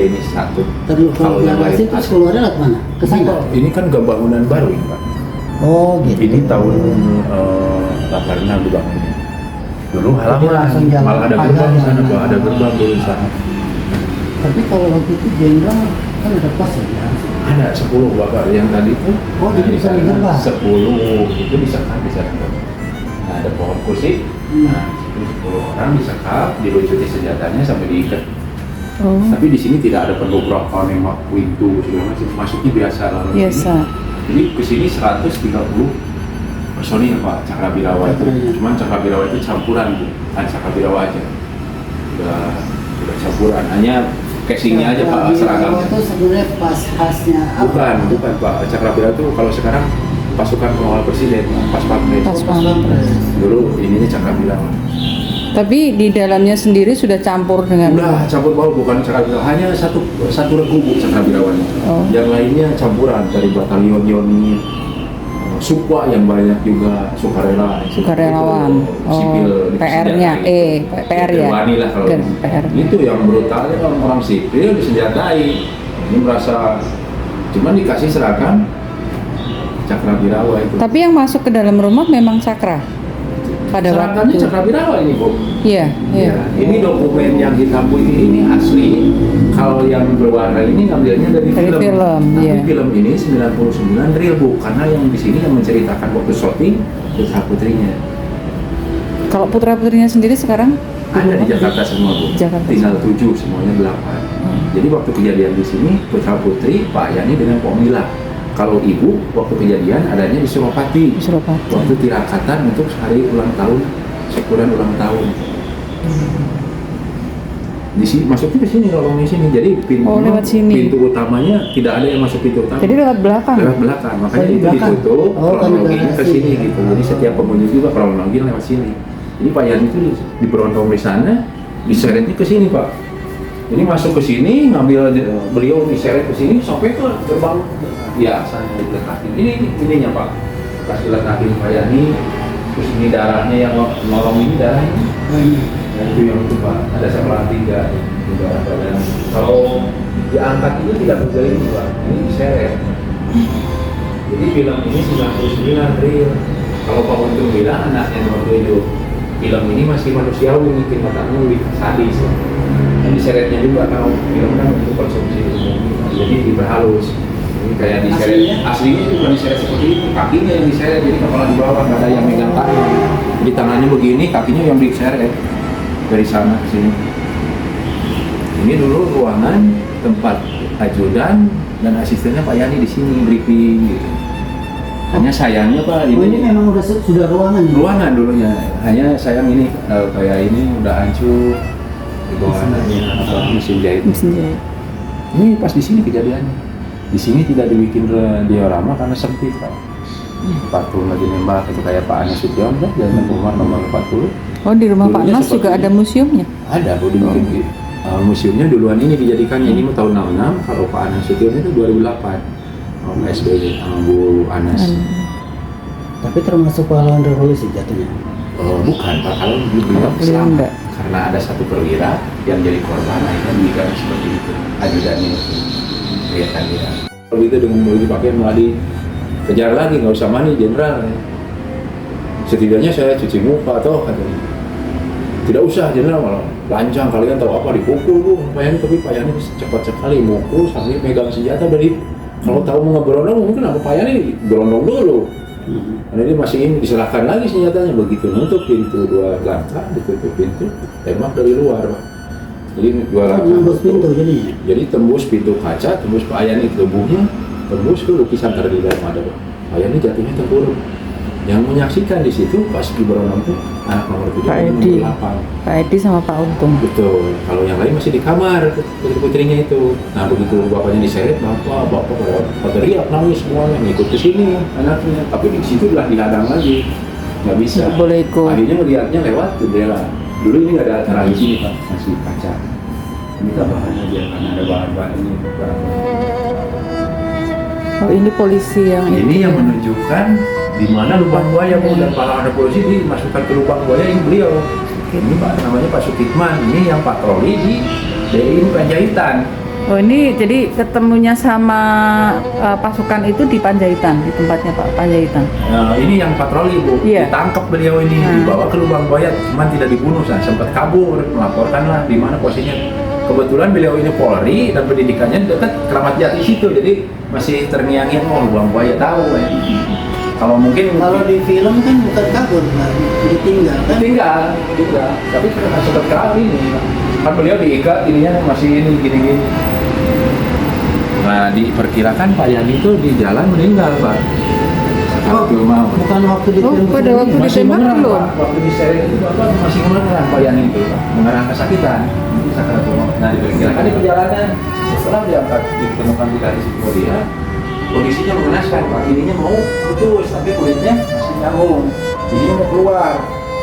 ini satu. Terus kalau yang lain terus keluarnya lewat mana? Ke sana? Ini kan gak bangunan baru ini Pak. Oh gitu. Ini tahun 86 dibangunnya. Dulu Jadi langsung halaman, jalan malah ada pagar gerbang di yang sana Pak, ada. ada gerbang di sana. Tapi kalau waktu itu jenderal kan ada pos ya? Ada 10 Bapak yang tadi itu. Oh, jadi bisa di sana digerbang? 10 itu disekap di sana. Nah, ada pohon kursi. Nah, itu 10 orang disekap, dilucuti senjatanya sampai diikat. Oh, Tapi di sini tidak ada pendobrakan, nembak pintu segala macam. Masuknya biasa lah. biasa. Jadi ke sini 130 personil Pak Cakrabirawa itu. Cuman Cakrabirawa itu campuran Bu, bukan Cakrabirawa aja. Udah campuran. Hanya casingnya aja Pak seragamnya. Itu sebenarnya pas khasnya apa? Bukan Pak. Cakrabirawa itu kalau sekarang pasukan pengawal presiden, pas pampres. Pas Pampres. Dulu ininya Cakrabirawa. Tapi di dalamnya sendiri sudah campur dengan. Udah campur baur, bukan Cakrabirawa. Hanya satu regu Bu Cakrabirawa. Oh. Yang lainnya campuran dari batalion Yoni, Sukwa yang banyak juga Sukarelawan. Itu, sipil Oh, PR-nya, PR ya. Wani lah kalau PR. itu yang brutalnya orang sipil disenjatai. Ini merasa cuman dikasih seragam Cakrabirawa itu. Tapi yang masuk ke dalam rumah memang Cakra pada waktu Seragamnya itu. Cakrabirawa ini Bu. Iya, iya. Ya, ini dokumen yang hitam putih ini asli. Kalau yang berwarna ini ngambilnya dari film. Tapi iya. film ini 99 real Bu, karena yang di sini yang menceritakan waktu syuting putra putrinya. Kalau putra-putrinya sendiri sekarang Ada di Jakarta semua Bu. Jakarta. Tinggal 7 semuanya 8. Jadi waktu kejadian di sini putra putri Pak Yani dengan Pak Mila. Kalau ibu waktu kejadian adanya di Suropati. di Suropati. Waktu tirakatan untuk hari ulang tahun, syukuran ulang tahun. Di sini masuknya ke sini lorong di sini. Jadi Oh, lewat sini. pintu utamanya tidak ada yang masuk pintu utama. Jadi lewat belakang. Lewat belakang. Makanya Oh, di itu belakang. ditutup Oh, kronologinya kan ke di sini belakang. gitu. Jadi setiap pengunjung juga kronologi lewat sini. Jadi Pak Yani itu di Berondong di sana, diseretnya ke sini Pak. Jadi masuk ke sini, ngambil beliau diseret ke sini sampai ke gerbang. Ya, saya diletakin. Ininya Pak. Kasih letakin Pak Yani. Terus ini darahnya yang nolong ini darahnya. Nah, itu yang itu Pak. Ada sebelah 3 juga badan. Kalau diangkat itu tidak berjaya ini Pak. Ini diseret. Jadi film ini 99 real. Kalau Pak Untung bilang anaknya waktu itu film ini masih manusiawi, mungkin matanya lebih sadis. Dan diseretnya juga kalau film kan untuk konsumsi umum. Jadi diperhalus. Ini kayak diseret. Aslinya itu bukan diseret seperti itu. Kakinya yang diseret, jadi kepala di bawah, nggak ada yang megang tangan. Jadi tangannya begini, kakinya yang diseret dari sana ke sini. Ini dulu ruangan tempat ajudan dan asistennya Pak Yani di sini briefing gitu. Hanya sayangnya Pak Oh, ini memang sudah ruangan ya? ruangan dulunya. Hanya sayang ini kayak ini udah hancur di bawahnya apa mesin jahit. Mesin jahit. Ini pas di sini kejadiannya. Di sini tidak dibikin diorama karena sempit Pak. 40 lagi nembak itu kayak Pak Anas Sution kan jalan rumah nomor 40. Oh, di rumah Pak Dulunya Nas seperti juga ada ini. museumnya. Ada Bu dibikin. Museumnya duluan ini dijadikannya ini tahun 66, kalau Pak Anas Sution itu 2008. Pak SBY sama Bu Anas. Tapi termasuk pahlawan revolusi jatuhnya. Bukan Pak, kalau beliau Beliau selamat enggak. karena ada satu perwira yang jadi korban akhirnya diikat seperti itu ajudannya itu kelihatan dia. Kalau itu dengan baju pakaian malah dikejar lagi, nggak usah mandi jenderal. Setidaknya saya cuci muka atau katanya. Tidak usah jenderal, malah lancang kalian tahu apa dipukul Bu. Pak Yani, tapi Pak Yani cepat sekali mukul sambil megang senjata dari kalau tahu mau ngeberondong mungkin apa Pak Yani berondong dulu. Karena dia masih ini diserahkan lagi senjatanya, begitu nutup pintu 2 langkah, ditutup pintu, tembak dari luar Pak. Jadi 2 langkah. Nembus pintu jadinya. Jadi tembus pintu kaca, tembus Pak Yani tubuhnya, tembus ke lukisan tadi dalam ada Pak. Pak Yani jatuhnya terpuruk. Yang menyaksikan di situ pas di berondong itu anak nomor 7 Pak nomor Edi. 8. Pak Edi sama Pak Untung. Betul. Kalau yang lain masih di kamar putri-putrinya itu. Nah begitu bapaknya diseret, bapak pada teriak nangis semuanya ngikut ke sini anaknya. Tapi di situ lah dihadang lagi, nggak bisa. Nggak boleh ikut. Akhirnya melihatnya lewat jendela. Dulu ini nggak ada acara di sini Pak, masih kaca. Ini tambahan aja karena ada bahan-bahan ini. Oh, ini polisi yang Ini yang menunjukkan di mana lubang buaya Bu, dan kalau ada polisi dimasukkan ke lubang buaya ini beliau. Ini Pak namanya Pak Sukitman, ini yang patroli di DI Panjaitan. Oh ini jadi ketemunya sama pasukan itu di Panjaitan, di tempatnya Pak Panjaitan. Nah, ini yang patroli Bu, Iya. ditangkap beliau ini, dibawa ke lubang buaya, cuman tidak dibunuh, sempat kabur, melaporkanlah di mana posisinya. Kebetulan beliau ini Polri dan pendidikannya dekat Keramat Jati situ, jadi masih terngiang-ngiang oh lubang buaya tahu ya. Kalau mungkin Kalau di film kan bukan kabur, Pak. Ditinggal kan? tinggal, tapi karena sempat kali ini, kan beliau diikat ininya masih ini gini-gini. Nah, diperkirakan Pak Yani itu di jalan meninggal, Pak. Oh, Waktu mau. bukan waktu di Oh, film. pada waktu Masih ditembak mengerang, belum? Pak. Waktu diseret itu Bapak masih mengerang Pak Yani itu, Pak. Mengerang kesakitan. Sakaratul maut. Nah, diperkirakan di perjalanan setelah diangkat ditemukan di garis dia, kondisinya mengenaskan, Pak. Ininya mau putus, tapi kulitnya masih nyambung. Ininya mau keluar.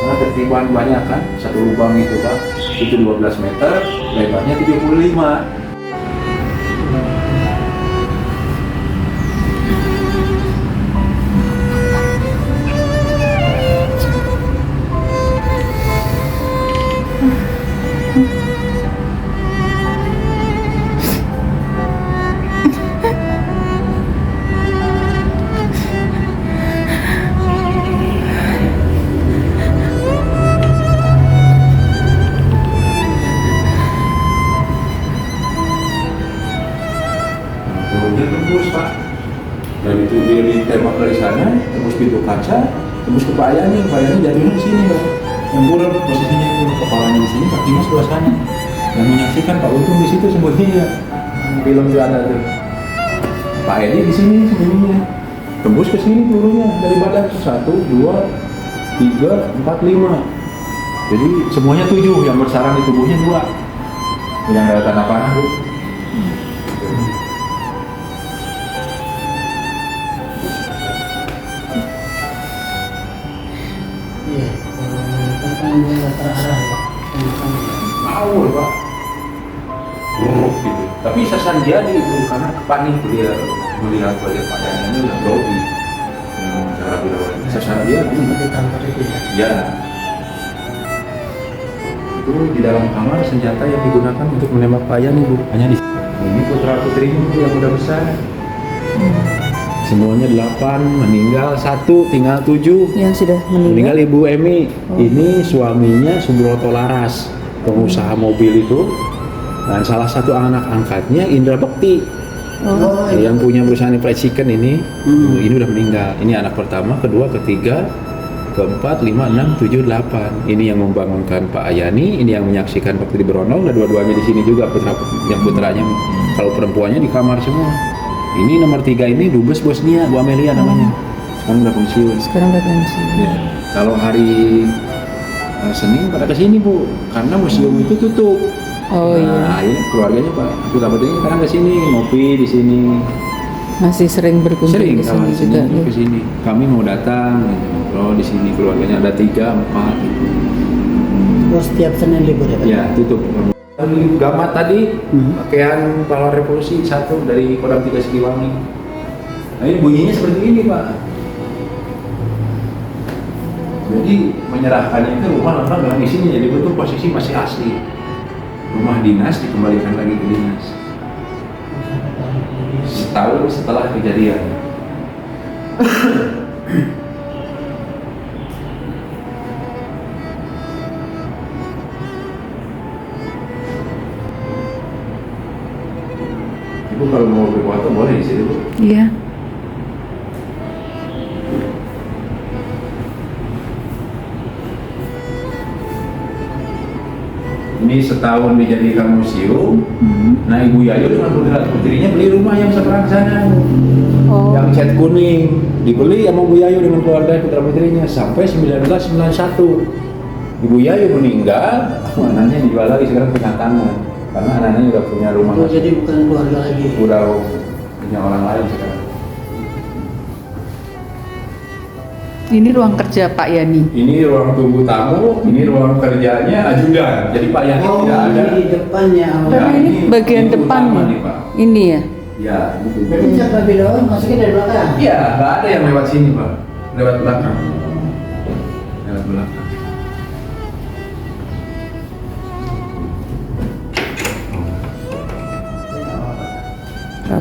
Karena tertiban banyak kan, satu lubang itu Pak, itu 12 meter, lebarnya 75. Dia tembus Pak, dan itu dia ditembak dari sana, tembus pintu kaca, tembus ke Pak Yani jatuhnya di sini Pak. Yang bulat posisinya itu kepalanya di sini, kakinya sebelah sana. Yang menyaksikan Pak Untung di situ sembunyinya. Film itu ada tuh. Pak Edi di sini sembunyinya. Tembus ke sini pelurunya dari badan 1, 2, 3, 4, 5. Jadi semuanya 7, yang bersarang di tubuhnya 2. Yang ada tanda panah Bu. Iya, kalau mereka kan dia terarah ya. Ngawur Pak, buruk gitu. Tapi sasan jadi itu karena panik dia melihat wajah Pak Yani ini udah grogi. Cara bilang sasan dia Sempat ditampar itu ya. ya. Itu di dalam kamar senjata yang digunakan untuk menembak Pak Yani Bu. Hanya di ini putra putrinya Bu yang udah besar. Semuanya 8, meninggal 1, tinggal 7. Yang sudah Meninggal meninggal. Ibu Emi. Ini suaminya Subroto Laras, pengusaha mobil itu. Dan salah satu anak angkatnya Indra Bekti, Oh, iya. yang punya perusahaan fried chicken ini. Ini udah meninggal. Ini anak pertama, kedua, ketiga, keempat, 5, 6, 7, 8. Ini yang membangunkan Pak Yani, ini yang menyaksikan waktu di Berondong, dan dua-duanya di sini juga yang putranya. Kalau perempuannya di kamar semua. Ini nomor 3 ini Dubes Bosnia, Bu Amelia namanya. Sekarang udah pensiun. Sekarang udah pensiun. Ya. Kalau hari Senin pada kesini Bu, karena museum itu tutup. Oh iya. Nah, ini keluarganya Pak, aku dapat ini sekarang kesini, ngopi di sini. Masih sering berkunjung Sering ke kalau sini di sini juga. Ya. ke sini. Kami mau datang, gitu. Kalau di sini keluarganya ada 3, 4. Gitu. Oh, setiap Senin libur ya, Pak? Ya, tutup. Gamat tadi, pakaian pahlawan revolusi 1 dari Kodam 3 Siliwangi. Nah ini bunyinya seperti ini Pak. Jadi menyerahkannya itu rumah lengkap dengan isinya, jadi bentuk posisi masih asli. Rumah dinas dikembalikan lagi ke dinas. Setahun setelah kejadian. Ibu kalau mau berfoto boleh di sini Bu. Iya. Ini setahun dijadikan museum. Nah Ibu Yayu dengan putra putrinya beli rumah yang seberang sana, Oh. yang cat kuning, dibeli sama Bu Yayu dengan keluarga putra putrinya sampai 1991. Ibu Yayu meninggal, anaknya dijual lagi sekarang punya tangan karena anaknya udah punya rumah Oh, masing. jadi bukan keluarga lagi. Udah punya orang lain sekarang. Ini ruang kerja Pak Yani. Ini ruang tunggu tamu, ini ruang kerjanya ajudan. Jadi Pak Yani Oh, tidak ada. ini di depannya. Oh. Ya, Karena ini ini bagian pintu depan utama nih. nih, Pak. Ini ya. Ya, itu. Berarti siapa bilang masuknya dari belakang? Iya, nggak ada yang lewat sini Pak, lewat belakang. Lewat belakang.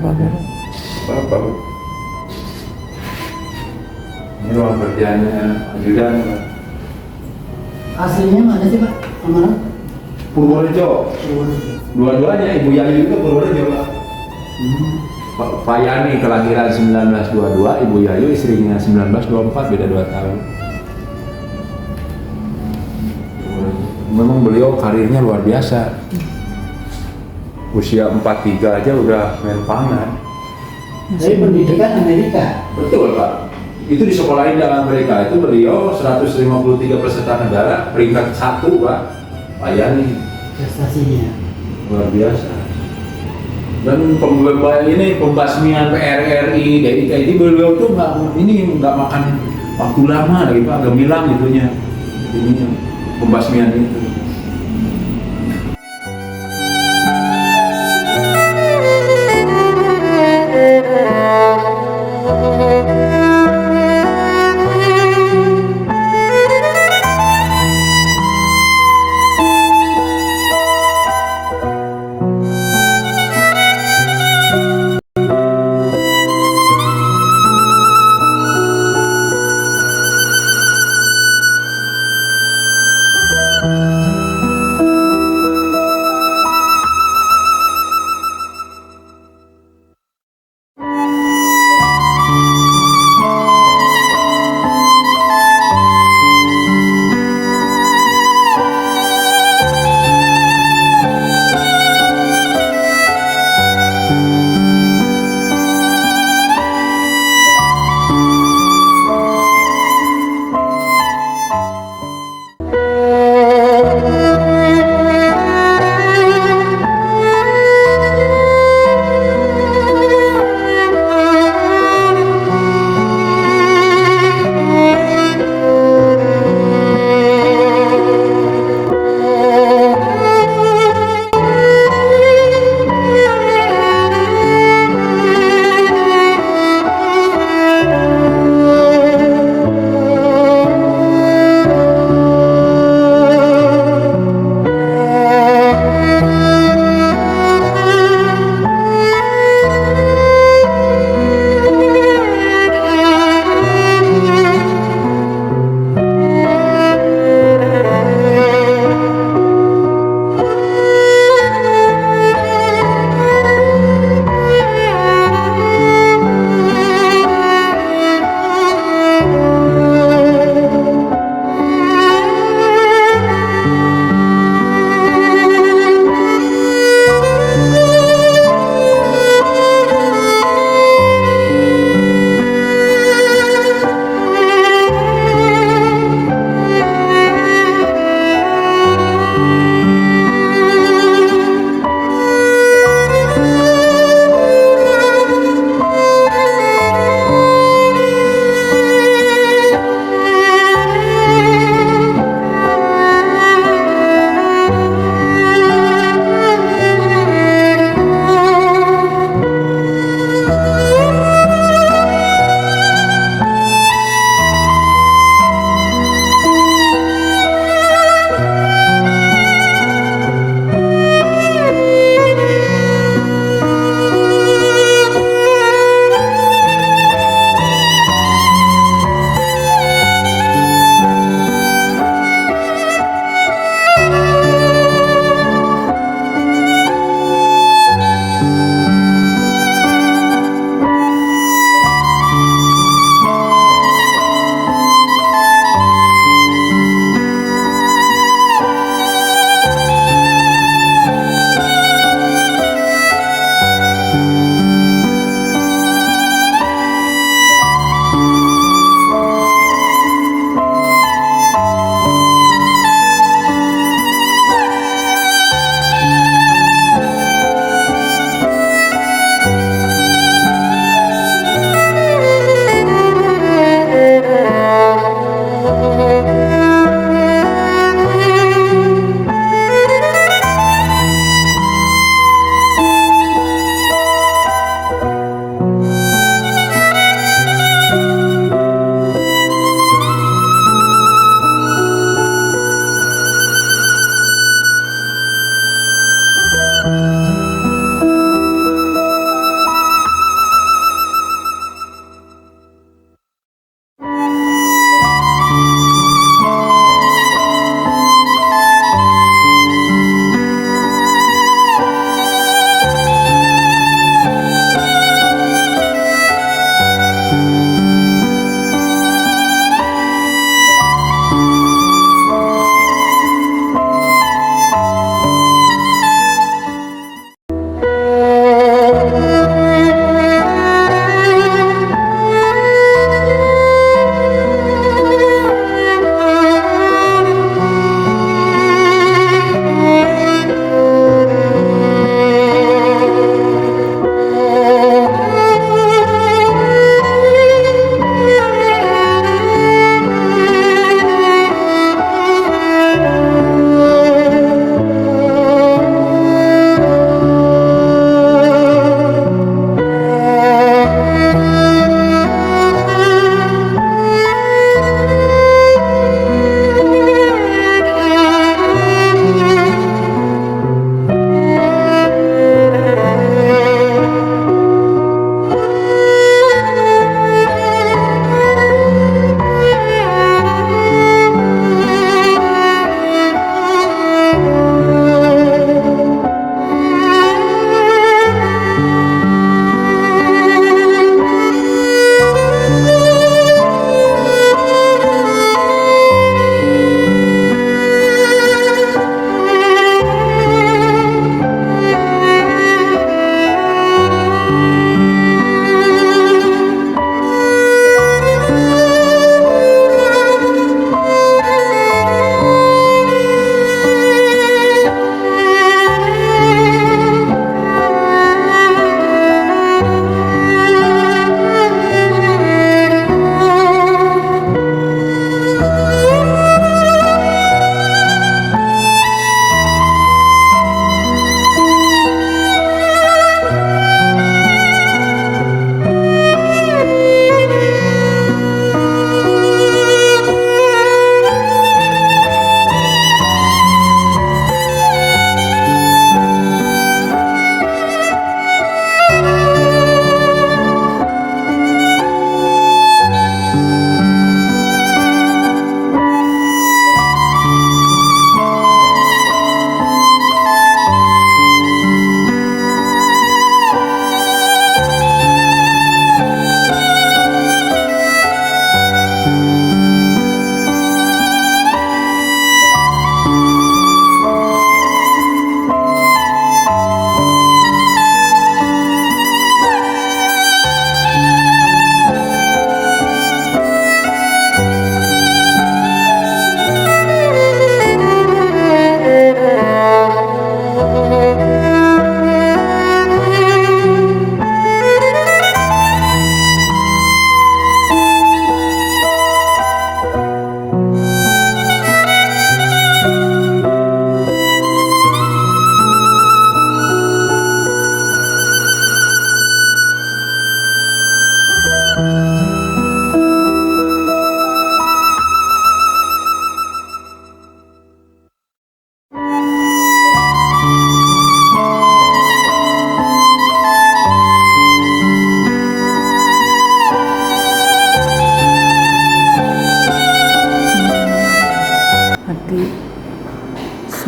apa-apa Bu. Apa Bu? Ini ruang kerjanya ajudan Pak. Aslinya mana sih Pak? Amanat? Purworejo. Dua-duanya Ibu Yayu itu Purworejo Pak. Pak Yani kelahiran 1922, Ibu Yayu istrinya 1924, beda 2 tahun. Memang beliau karirnya luar biasa. Usia 43 aja udah main pangan. Dari pendidikan Amerika. Betul Pak. Itu di sekolahin di Amerika itu beliau 153 peserta negara peringkat 1 Pak. Pak Yani Prestasinya. luar biasa. Dan pembasmian PRRI, DIKI beliau tuh nggak makan waktu lama lagi Pak, gemilang itunya. Ininya pembasmian itu.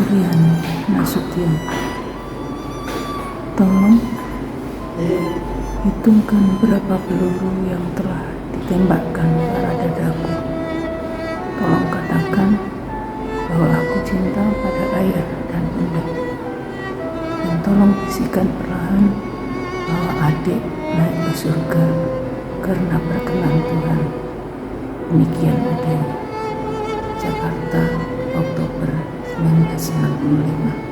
Suryani Nasution. Tolong hitungkan berapa peluru yang telah ditembakkan ke arah dadaku. Tolong katakan bahwa aku cinta pada ayah dan bunda. Dan tolong bisikan perlahan bahwa adik naik ke surga karena berkenan Tuhan. Demikian adanya. Jakarta, Oktober 1995.